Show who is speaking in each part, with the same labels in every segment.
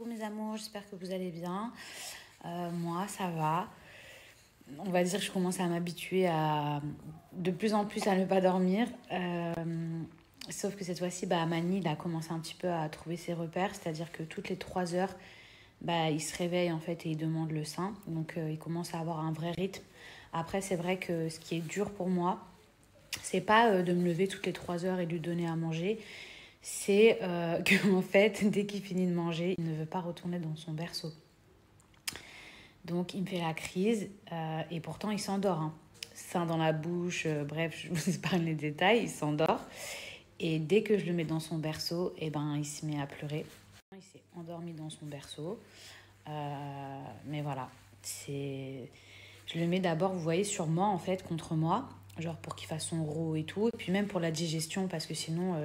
Speaker 1: Coucou mes amours, j'espère que vous allez bien. Moi, ça va. On va dire que je commence à m'habituer à de plus en plus à ne pas dormir. Sauf que cette fois-ci, Mani, il a commencé un petit peu à trouver ses repères. C'est-à-dire que toutes les 3 heures, il se réveille en fait et il demande le sein. Donc il commence à avoir un vrai rythme. Après, c'est vrai que ce qui est dur pour moi, c'est pas de me lever toutes les 3 heures et de lui donner à manger. C'est qu'en fait, dès qu'il finit de manger, il ne veut pas retourner dans son berceau. Donc, il me fait la crise et pourtant, il s'endort. Hein. Sein dans la bouche, bref, je vous épargne les détails, il s'endort. Et dès que je le mets dans son berceau, il se met à pleurer. Il s'est endormi dans son berceau. Mais voilà, je le mets d'abord, vous voyez, sur moi, en fait, contre moi. Genre pour qu'il fasse son roux et tout. Et puis même pour la digestion, parce que sinon,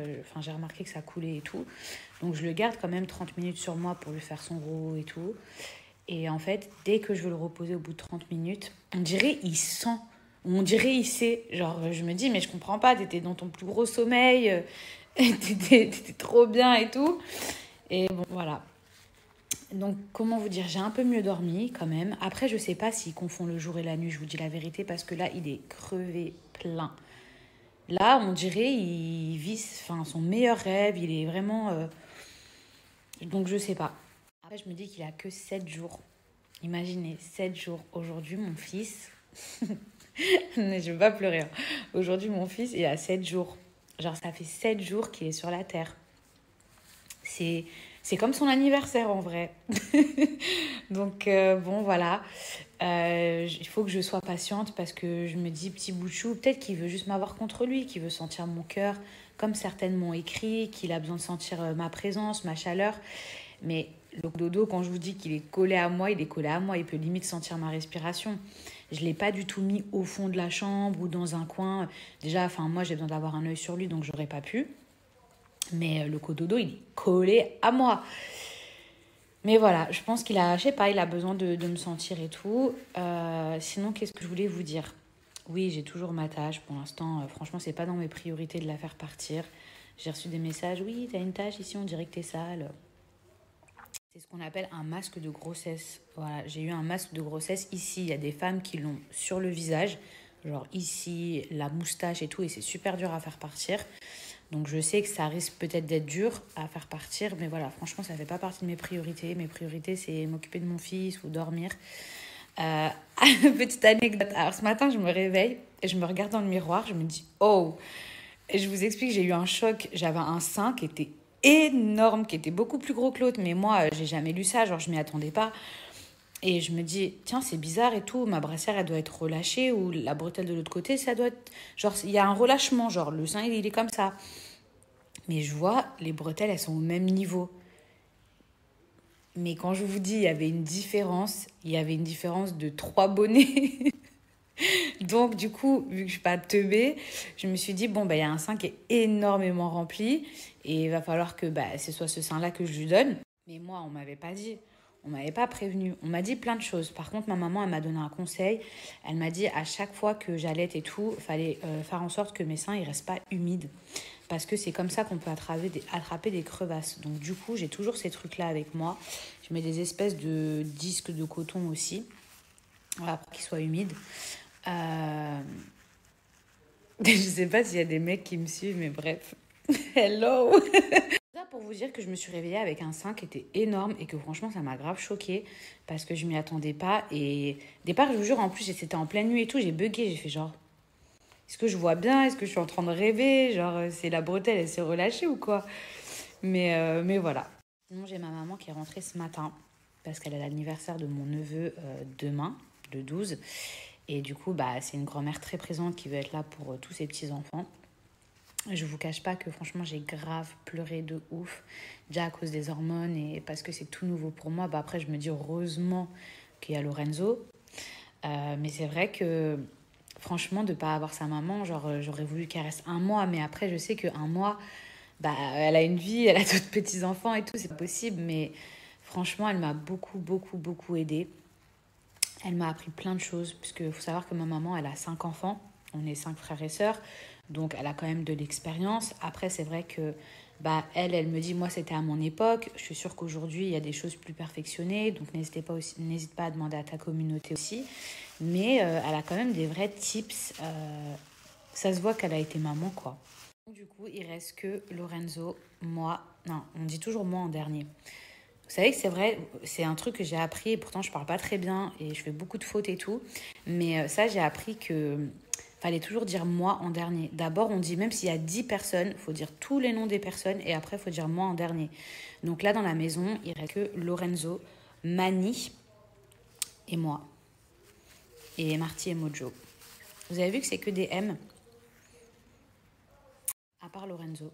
Speaker 1: j'ai remarqué que ça coulait et tout. Donc je le garde quand même 30 minutes sur moi pour lui faire son roux et tout. Et en fait, dès que je veux le reposer au bout de 30 minutes, on dirait il sent. Ou on dirait il sait. Genre, je me dis, mais je comprends pas, t'étais dans ton plus gros sommeil, t'étais trop bien et tout. Et bon, voilà. Donc, comment vous dire, j'ai un peu mieux dormi quand même. Après, je sais pas s'il confond le jour et la nuit, je vous dis la vérité, parce que là, il est crevé plein. Là, on dirait il vit son meilleur rêve, il est vraiment... Donc, je sais pas. Après, je me dis qu'il a que 7 jours. Imaginez, 7 jours. Aujourd'hui, mon fils... je veux pas pleurer. Hein. Aujourd'hui, mon fils, il a 7 jours. Genre, ça fait 7 jours qu'il est sur la Terre. C'est comme son anniversaire en vrai. Donc bon voilà, il faut que je sois patiente parce que je me dis petit bout de chou, peut-être qu'il veut juste m'avoir contre lui, qu'il veut sentir mon cœur, comme certaines m'ont écrit, qu'il a besoin de sentir ma présence, ma chaleur. Mais le dodo, quand je vous dis qu'il est collé à moi, il est collé à moi, il peut limite sentir ma respiration. Je ne l'ai pas du tout mis au fond de la chambre ou dans un coin. Déjà, moi j'ai besoin d'avoir un œil sur lui, donc j'aurais pas pu. Mais le cododo, il est collé à moi. Mais voilà, je pense qu'il a, je sais pas, il a besoin de me sentir et tout. Sinon, qu'est-ce que je voulais vous dire? Oui, j'ai toujours ma tâche. Pour l'instant, franchement, c'est pas dans mes priorités de la faire partir. J'ai reçu des messages. Oui, t'as une tâche ici, on dirait que t'es sale. C'est ce qu'on appelle un masque de grossesse. Voilà, j'ai eu un masque de grossesse. Ici, il y a des femmes qui l'ont sur le visage. Genre ici, la moustache et tout. Et c'est super dur à faire partir. Donc je sais que ça risque peut-être d'être dur à faire partir, mais voilà, franchement, ça ne fait pas partie de mes priorités. Mes priorités, c'est m'occuper de mon fils ou dormir. Euh, Petite anecdote. Alors ce matin, je me réveille et je me regarde dans le miroir, je me dis, oh, et je vous explique, j'ai eu un choc. J'avais un sein qui était énorme, qui était beaucoup plus gros que l'autre, mais moi, j'ai jamais lu ça, genre je m'y attendais pas. Et je me dis, tiens, c'est bizarre et tout, ma brassière, elle doit être relâchée, ou la bretelle de l'autre côté, ça doit être... Genre, il y a un relâchement, genre, le sein, il est comme ça. Mais je vois, les bretelles, elles sont au même niveau. Mais quand je vous dis, il y avait une différence de 3 bonnets. Donc, du coup, vu que je suis pas teubée, je me suis dit, bon, il y a un sein qui est énormément rempli. Et il va falloir que ce soit ce sein-là que je lui donne. Mais moi, on m'avait pas dit. On m'avait pas prévenu. On m'a dit plein de choses. Par contre, ma maman, elle m'a donné un conseil. Elle m'a dit, à chaque fois que j'allaite et tout, il fallait faire en sorte que mes seins, ils restent pas humides. Parce que c'est comme ça qu'on peut attraper des crevasses. Donc du coup, j'ai toujours ces trucs-là avec moi. Je mets des espèces de disques de coton aussi, voilà, pour qu'ils soient humides. Euh... Je sais pas s'il y a des mecs qui me suivent, mais bref. Hello. Ça pour vous dire que je me suis réveillée avec un sein qui était énorme et que franchement, ça m'a grave choquée parce que je m'y attendais pas. Et au départ, je vous jure, en plus, c'était en pleine nuit et tout, j'ai bugué, j'ai fait genre... Est-ce que je vois bien? Est-ce que je suis en train de rêver? Genre, c'est la bretelle, elle s'est relâchée ou quoi? Mais voilà. Sinon, j'ai ma maman qui est rentrée ce matin parce qu'elle a l'anniversaire de mon neveu demain, le 12. Et du coup, c'est une grand-mère très présente qui veut être là pour tous ses petits-enfants. Je vous cache pas que franchement, j'ai grave pleuré de ouf. Déjà à cause des hormones et parce que c'est tout nouveau pour moi. Après, je me dis heureusement qu'il y a Lorenzo. Mais c'est vrai que franchement, de ne pas avoir sa maman, genre, j'aurais voulu qu'elle reste un mois. Mais après, je sais qu'un mois, elle a une vie, elle a d'autres petits-enfants et tout, c'est pas possible. Mais franchement, elle m'a beaucoup, beaucoup, beaucoup aidée. Elle m'a appris plein de choses, puisque faut savoir que ma maman, elle a 5 enfants. On est 5 frères et sœurs. Donc, elle a quand même de l'expérience. Après, c'est vrai que bah, elle me dit, moi, c'était à mon époque. Je suis sûre qu'aujourd'hui, il y a des choses plus perfectionnées. Donc, n'hésite pas à demander à ta communauté aussi. Mais elle a quand même des vrais tips. Ça se voit qu'elle a été maman, quoi. Du coup, il reste que Lorenzo, moi. Non, on dit toujours moi en dernier. Vous savez que c'est vrai, c'est un truc que j'ai appris, et pourtant je parle pas très bien et je fais beaucoup de fautes et tout. Mais ça, j'ai appris que fallait toujours dire moi en dernier. D'abord, on dit même s'il y a 10 personnes, il faut dire tous les noms des personnes et après, il faut dire moi en dernier. Donc là, dans la maison, il reste que Lorenzo, Mani et moi. Et Marty et Mojo. Vous avez vu que c'est que des M, à part Lorenzo.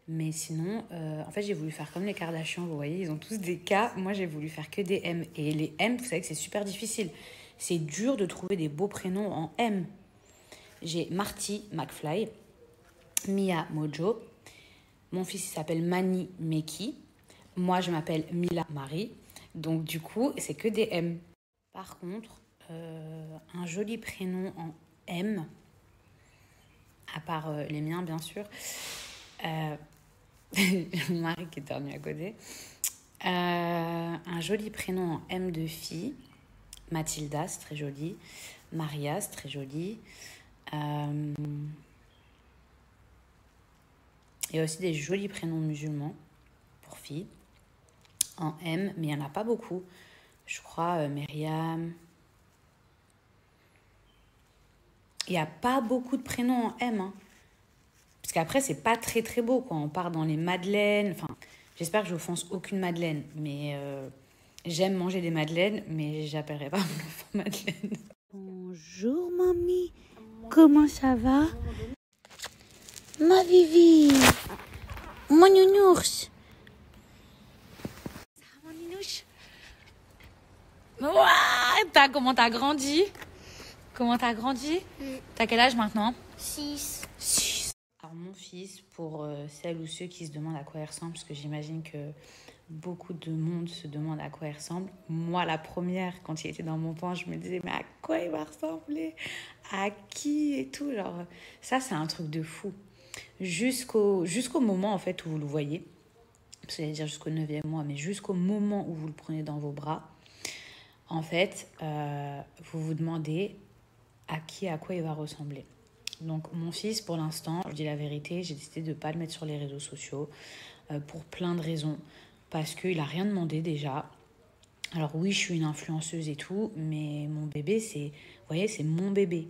Speaker 1: Mais sinon, en fait, j'ai voulu faire comme les Kardashians, vous voyez, ils ont tous des K. Moi, j'ai voulu faire que des M. Et les M, vous savez que c'est super difficile. C'est dur de trouver des beaux prénoms en M. J'ai Marty McFly, Mia Mojo. Mon fils, il s'appelle Mani Meki. Moi, je m'appelle Mila Marie. Donc, du coup, c'est que des M. Par contre, un joli prénom en M, à part les miens, bien sûr. Mon mari qui éternue à côté. Un joli prénom en M de fille. Mathilda, c'est très joli. Maria, c'est très joli. Il y a aussi des jolis prénoms musulmans pour filles. En M, mais il n'y en a pas beaucoup. Je crois Myriam. Il n'y a pas beaucoup de prénoms en M. Hein. Parce qu'après, c'est pas très très beau. Quoi. On part dans les madeleines. Enfin, j'espère que je n'offense aucune madeleine. Mais j'aime manger des madeleines, mais j'appellerai pas mon enfant Madeleine.
Speaker 2: Bonjour mamie, comment ça va? Ma Vivi, mon nounours.
Speaker 1: Ça va, mon nounouche? Ouah, comment t'as grandi? Comment t'as grandi? T'as quel âge maintenant?
Speaker 2: 6.
Speaker 1: 6. Alors mon fils, pour celles ou ceux qui se demandent à quoi il ressemble, parce que j'imagine que beaucoup de monde se demande à quoi il ressemble. Moi, la première, quand il était dans mon ventre, je me disais, mais à quoi il va ressembler? À qui et tout. Genre, ça, c'est un truc de fou. Jusqu'au moment, en fait, où vous le voyez. Parce que j'allais dire jusqu'au 9e mois, mais jusqu'au moment où vous le prenez dans vos bras, en fait, vous vous demandez à quoi il va ressembler. Donc, mon fils, pour l'instant, je dis la vérité, j'ai décidé de ne pas le mettre sur les réseaux sociaux pour plein de raisons. Parce qu'il n'a rien demandé déjà. Alors oui, je suis une influenceuse et tout, mais mon bébé, vous voyez, c'est mon bébé.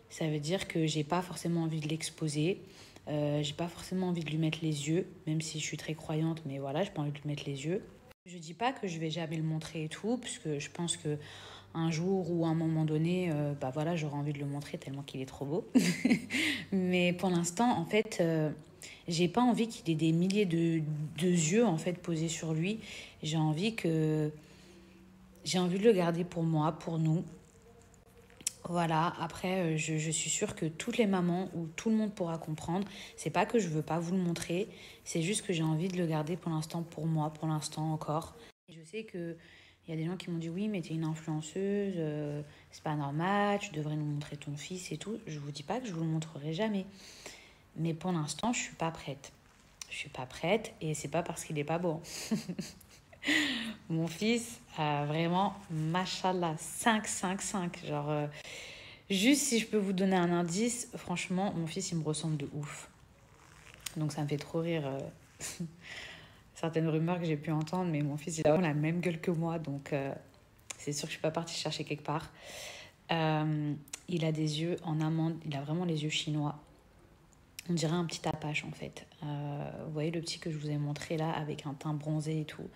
Speaker 1: Ça veut dire que j'ai pas forcément envie de l'exposer. J'ai pas forcément envie de lui mettre les yeux, même si je suis très croyante, mais voilà, j'ai pas envie de lui mettre les yeux. Je dis pas que je vais jamais le montrer et tout, puisque je pense que un jour ou à un moment donné, bah voilà, j'aurai envie de le montrer tellement qu'il est trop beau. Mais pour l'instant, en fait, j'ai pas envie qu'il ait des milliers de yeux en fait posés sur lui. J'ai envie de le garder pour moi, pour nous. Voilà, après, je suis sûre que toutes les mamans ou tout le monde pourra comprendre. C'est pas que je veux pas vous le montrer, c'est juste que j'ai envie de le garder pour l'instant pour moi, pour l'instant encore. Et je sais que il y a des gens qui m'ont dit oui, mais t'es une influenceuse, c'est pas normal, tu devrais nous montrer ton fils et tout. Je vous dis pas que je vous le montrerai jamais. Mais pour l'instant, je suis pas prête. Je suis pas prête et c'est pas parce qu'il est pas beau. Mon fils a vraiment, machallah, 5 5 5. Genre, juste si je peux vous donner un indice, franchement, mon fils, il me ressemble de ouf. Donc ça me fait trop rire. Certaines rumeurs que j'ai pu entendre, mais mon fils, il a vraiment la même gueule que moi. Donc c'est sûr que je suis pas partie chercher quelque part. Il a des yeux en amande. Il a vraiment les yeux chinois. On dirait un petit apache en fait. Vous voyez le petit que je vous ai montré là, avec un teint bronzé et tout.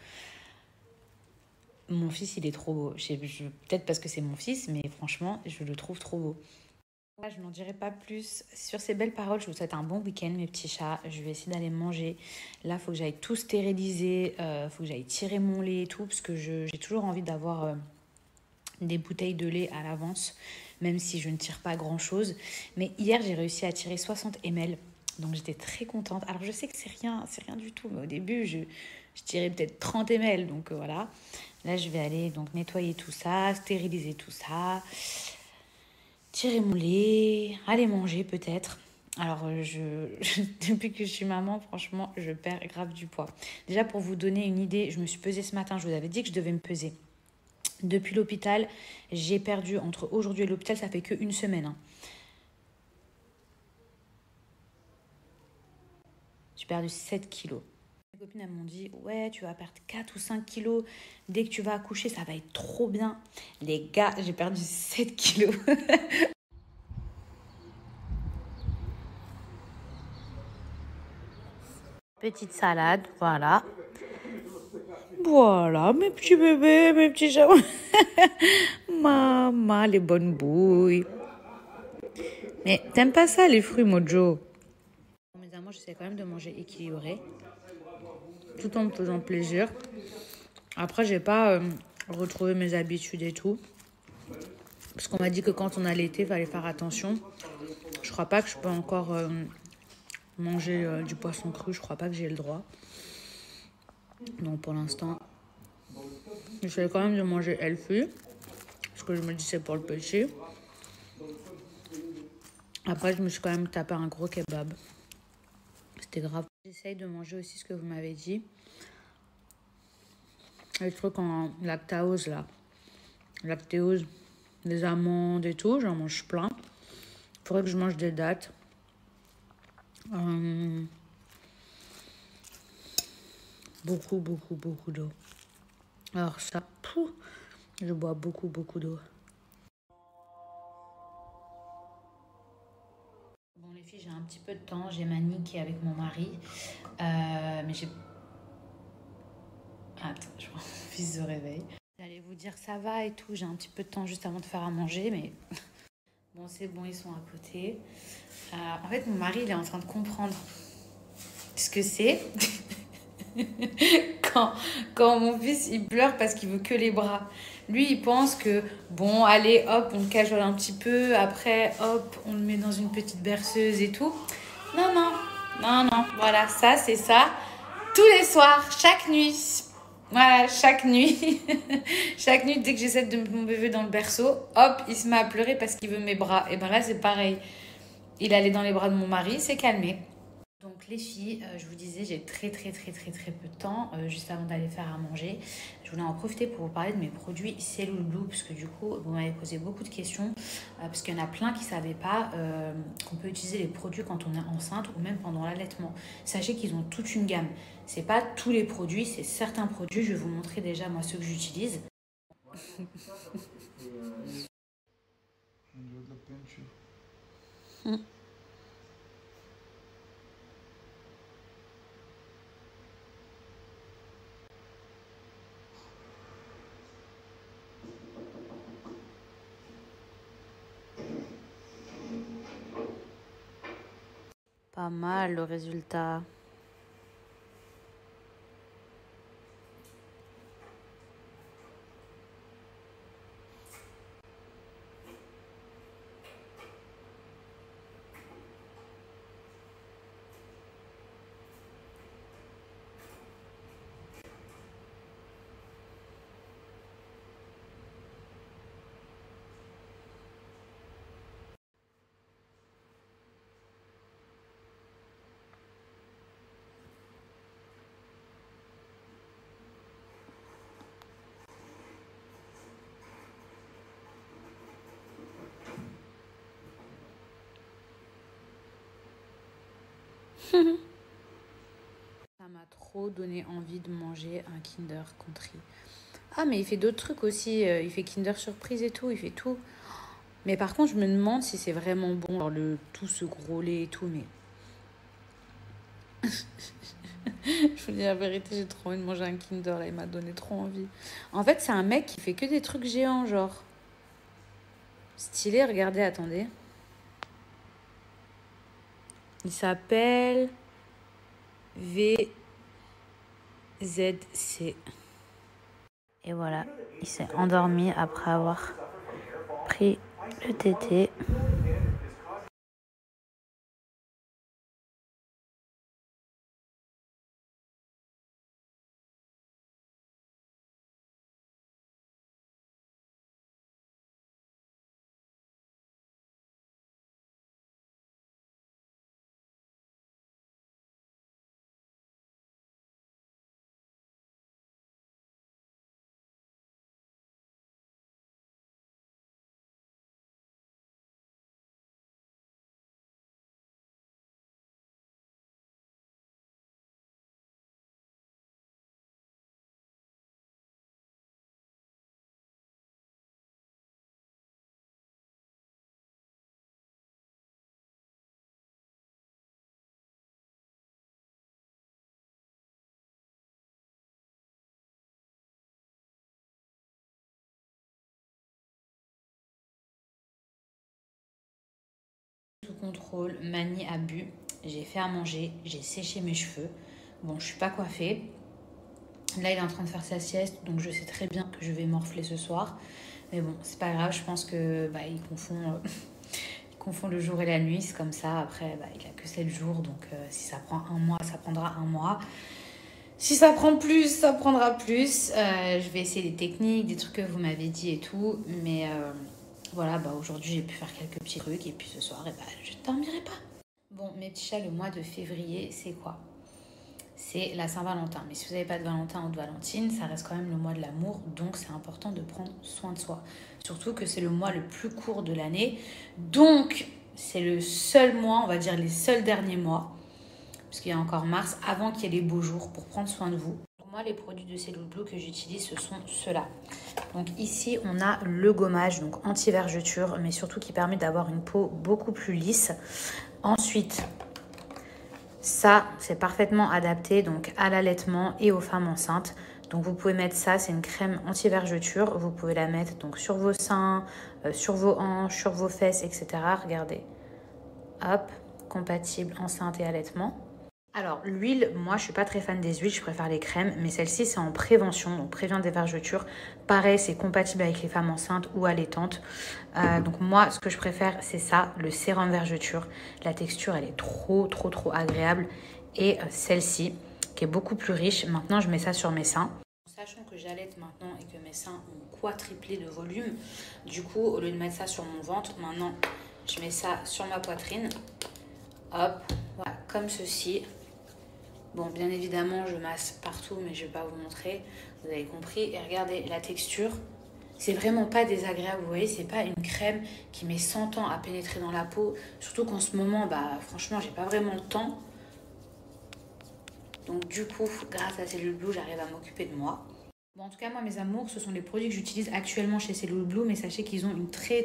Speaker 1: Mon fils, il est trop beau. Peut-être parce que c'est mon fils, mais franchement, je le trouve trop beau. Je n'en dirai pas plus. Sur ces belles paroles, je vous souhaite un bon week-end, mes petits chats. Je vais essayer d'aller manger. Là, il faut que j'aille tout stériliser. Il faut que j'aille tirer mon lait et tout, parce que j'ai toujours envie d'avoir des bouteilles de lait à l'avance, même si je ne tire pas grand-chose. Mais hier, j'ai réussi à tirer 60 ml. Donc, j'étais très contente. Alors, je sais que c'est rien du tout. Mais au début, je tirais peut-être 30 ml. Donc, voilà. Là, je vais aller donc nettoyer tout ça, stériliser tout ça, tirer mon lait, aller manger peut-être. Alors, depuis que je suis maman, franchement, je perds grave du poids. Déjà, pour vous donner une idée, je me suis pesée ce matin. Je vous avais dit que je devais me peser. Depuis l'hôpital, j'ai perdu, entre aujourd'hui et l'hôpital, ça fait qu'une semaine. Hein. J'ai perdu 7 kilos. Mes copines, elles m'ont dit, ouais, tu vas perdre 4 ou 5 kilos. Dès que tu vas accoucher, ça va être trop bien. Les gars, j'ai perdu 7 kilos. Petite salade, voilà. Voilà, mes petits bébés, mes petits chats. Maman, les bonnes bouilles. Mais t'aimes pas ça, les fruits, Mojo? Mes amours, j'essaie quand même de manger équilibré, tout en me faisant plaisir. Après, j'ai pas retrouvé mes habitudes et tout. Parce qu'on m'a dit que quand on allaitait, il fallait faire attention. Je crois pas que je peux encore manger du poisson cru. Je crois pas que j'ai le droit. Donc pour l'instant, j'essaie quand même de manger healthy. Parce que je me dis c'est pour le petit. Après, je me suis quand même tapé un gros kebab. C'était grave. J'essaye de manger aussi ce que vous m'avez dit. Les trucs en lactose là. Lactéose, des amandes et tout. J'en mange plein. Il faudrait que je mange des dattes. Beaucoup d'eau. Alors ça, je bois beaucoup d'eau. Bon les filles, j'ai un petit peu de temps. J'ai Mani qui est avec mon mari. Mais j'ai... Attends, je vois mon fils se réveille. J'allais vous dire ça va et tout. J'ai un petit peu de temps juste avant de faire à manger, mais... Bon, c'est bon, ils sont à côté. En fait, mon mari, il est en train de comprendre ce que c'est. quand mon fils, il pleure parce qu'il veut que les bras. Lui, il pense que, bon, allez, hop, on le cajole un petit peu. Après, hop, on le met dans une petite berceuse et tout. Non, non, non, non. Voilà, ça, c'est ça. Tous les soirs, chaque nuit. Voilà, chaque nuit. Chaque nuit, dès que j'essaie de mettre mon bébé dans le berceau, hop, il se met à pleurer parce qu'il veut mes bras. Et ben là, c'est pareil. Il allait dans les bras de mon mari, il s'est calmé. Donc les filles, je vous disais, j'ai très peu de temps, juste avant d'aller faire à manger. Je voulais en profiter pour vous parler de mes produits Cellule Blue, parce que du coup, vous m'avez posé beaucoup de questions, parce qu'il y en a plein qui ne savaient pas qu'on peut utiliser les produits quand on est enceinte ou même pendant l'allaitement. Sachez qu'ils ont toute une gamme. C'est pas tous les produits, c'est certains produits. Je vais vous montrer déjà moi ceux que j'utilise. Pas mal le résultat. Ça m'a trop donné envie de manger un Kinder Country. Ah, mais il fait d'autres trucs aussi. Il fait Kinder Surprise et tout. Il fait tout. Mais par contre, je me demande si c'est vraiment bon. Genre tout ce gros lait et tout. Mais je vous dis la vérité, j'ai trop envie de manger un Kinder. Là, il m'a donné trop envie. En fait, c'est un mec qui fait que des trucs géants, genre. Stylé, regardez, attendez. Il s'appelle VZC. Et voilà, il s'est endormi après avoir pris le tété. contrôle, manie à but. J'ai fait à manger, j'ai séché mes cheveux. Bon, je suis pas coiffée. Là, il est en train de faire sa sieste, donc je sais très bien que je vais morfler ce soir. Mais bon, c'est pas grave, je pense que il confond le jour et la nuit. C'est comme ça. Après, il a que 7 jours, donc si ça prend un mois, ça prendra un mois. Si ça prend plus, ça prendra plus. Je vais essayer des techniques, des trucs que vous m'avez dit et tout. Mais voilà, aujourd'hui, j'ai pu faire quelques petits trucs. Et puis ce soir, je ne dormirai pas. Bon, mes petits chats, le mois de février, c'est quoi? C'est la Saint-Valentin. Mais si vous n'avez pas de Valentin ou de Valentine, ça reste quand même le mois de l'amour. Donc, c'est important de prendre soin de soi. Surtout que c'est le mois le plus court de l'année. Donc, c'est le seul mois, on va dire les seuls derniers mois, parce qu'il y a encore mars, avant qu'il y ait les beaux jours pour prendre soin de vous. Pour moi, les produits de Cellule Blue que j'utilise, ce sont ceux-là. Donc ici, on a le gommage, donc anti-vergeture, mais surtout qui permet d'avoir une peau beaucoup plus lisse. Ensuite, ça, c'est parfaitement adapté donc à l'allaitement et aux femmes enceintes. Donc vous pouvez mettre ça, c'est une crème anti-vergeture. Vous pouvez la mettre donc sur vos seins, sur vos hanches, sur vos fesses, etc. Regardez. Hop, compatible enceinte et allaitement. Alors, l'huile, moi, je suis pas très fan des huiles, je préfère les crèmes, mais celle-ci, c'est en prévention, donc prévient des vergetures. Pareil, c'est compatible avec les femmes enceintes ou allaitantes. Donc, moi, ce que je préfère, c'est ça, le sérum vergeture. La texture, elle est trop agréable. Et celle-ci, qui est beaucoup plus riche, maintenant, je mets ça sur mes seins. Sachant que j'allaite maintenant et que mes seins ont quadruplé de volume, du coup, au lieu de mettre ça sur mon ventre, maintenant, je mets ça sur ma poitrine. Hop, voilà, comme ceci. Bon, bien évidemment, je masse partout, mais je ne vais pas vous montrer. Vous avez compris. Et regardez, la texture, c'est vraiment pas désagréable. Vous voyez, c'est pas une crème qui met 100 ans à pénétrer dans la peau. Surtout qu'en ce moment, franchement, j'ai pas vraiment le temps. Donc du coup, grâce à Cellule Blue, j'arrive à m'occuper de moi. Bon, en tout cas, moi, mes amours, ce sont les produits que j'utilise actuellement chez Cellule Blue, mais sachez qu'ils ont une très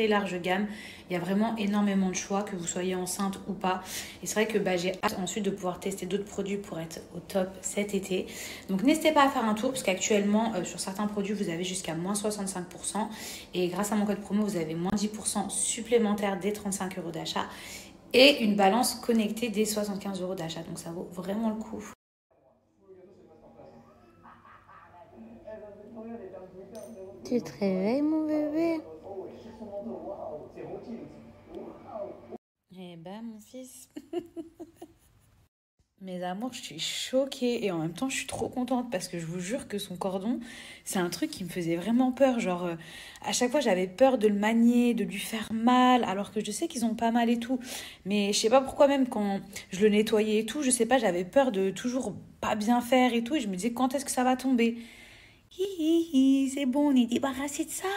Speaker 1: large gamme. Il y a vraiment énormément de choix, que vous soyez enceinte ou pas. Et c'est vrai que j'ai hâte ensuite de pouvoir tester d'autres produits pour être au top cet été. Donc n'hésitez pas à faire un tour, parce qu'actuellement, sur certains produits, vous avez jusqu'à moins 65%. Et grâce à mon code promo, vous avez moins 10% supplémentaire dès 35 € d'achat. Et une balance connectée dès 75 € d'achat. Donc ça vaut vraiment le coup.
Speaker 2: Tu te réveilles, mon bébé?
Speaker 1: Eh ben, mon fils. Mes amours, je suis choquée et en même temps, je suis trop contente parce que je vous jure que son cordon, c'est un truc qui me faisait vraiment peur. Genre, à chaque fois, j'avais peur de le manier, de lui faire mal, alors que je sais qu'ils ont pas mal et tout. Mais je sais pas pourquoi, même quand je le nettoyais et tout, je sais pas, j'avais peur de toujours pas bien faire et tout. Et je me disais, quand est-ce que ça va tomber? Hi, hi, hi, c'est bon, on est débarrassé de ça.